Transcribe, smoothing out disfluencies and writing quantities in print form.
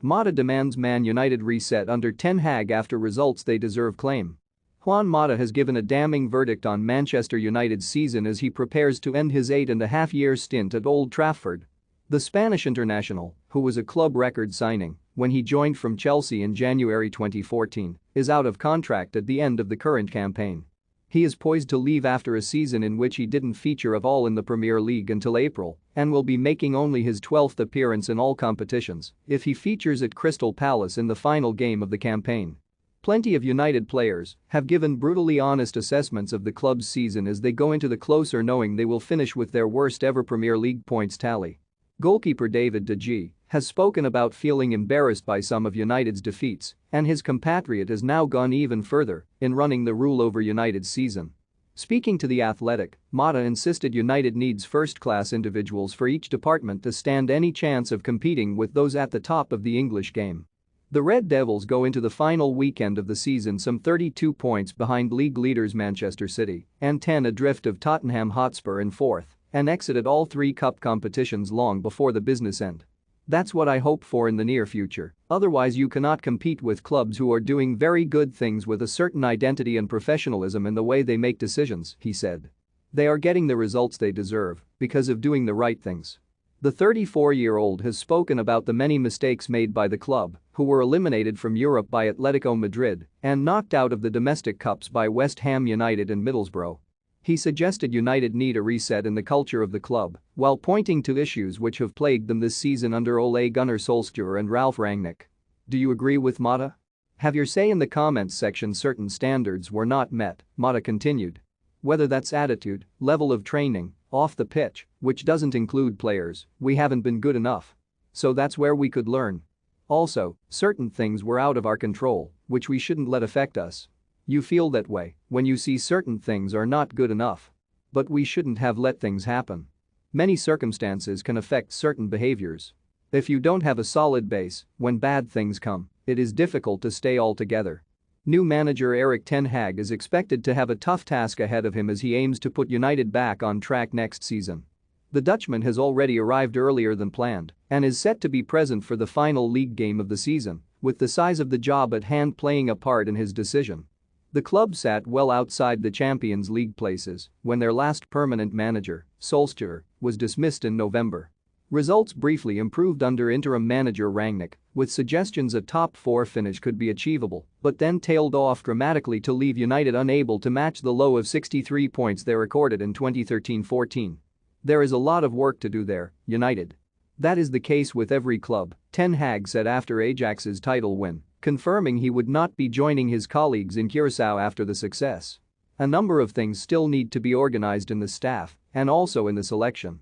Mata demands Man United reset under Ten Hag after results they deserve claim. Juan Mata has given a damning verdict on Manchester United's season as he prepares to end his 8.5-year stint at Old Trafford. The Spanish international, who was a club record signing when he joined from Chelsea in January 2014, is out of contract at the end of the current campaign. He is poised to leave after a season in which he didn't feature at all in the Premier League until April and will be making only his 12th appearance in all competitions if he features at Crystal Palace in the final game of the campaign. Plenty of United players have given brutally honest assessments of the club's season as they go into the closer knowing they will finish with their worst ever Premier League points tally. Goalkeeper David De Gea has spoken about feeling embarrassed by some of United's defeats, and his compatriot has now gone even further in running the rule over United's season. Speaking to The Athletic, Mata insisted United needs first-class individuals for each department to stand any chance of competing with those at the top of the English game. The Red Devils go into the final weekend of the season some 32 points behind league leaders Manchester City and 10 adrift of Tottenham Hotspur in fourth and exited all three cup competitions long before the business end. That's what I hope for in the near future, otherwise you cannot compete with clubs who are doing very good things with a certain identity and professionalism in the way they make decisions, he said. They are getting the results they deserve because of doing the right things. The 34-year-old has spoken about the many mistakes made by the club, who were eliminated from Europe by Atletico Madrid and knocked out of the domestic cups by West Ham United and Middlesbrough. He suggested United need a reset in the culture of the club while pointing to issues which have plagued them this season under Ole Gunnar Solskjaer and Ralf Rangnick. Do you agree with Mata? Have your say in the comments section. Certain standards were not met, Mata continued. Whether that's attitude, level of training, off the pitch, which doesn't include players, we haven't been good enough. So that's where we could learn. Also, certain things were out of our control, which we shouldn't let affect us. You feel that way when you see certain things are not good enough. But we shouldn't have let things happen. Many circumstances can affect certain behaviors. If you don't have a solid base, when bad things come, it is difficult to stay all together. New manager Ten Hag is expected to have a tough task ahead of him as he aims to put United back on track next season. The Dutchman has already arrived earlier than planned and is set to be present for the final league game of the season, with the size of the job at hand playing a part in his decision. The club sat well outside the Champions League places when their last permanent manager, Solskjaer, was dismissed in November. Results briefly improved under interim manager Rangnick, with suggestions a top-4 finish could be achievable, but then tailed off dramatically to leave United unable to match the low of 63 points they recorded in 2013-14. There is a lot of work to do there, United. That is the case with every club, Ten Hag said after Ajax's title win, confirming he would not be joining his colleagues in Curaçao after the success. A number of things still need to be organized in the staff and also in the selection.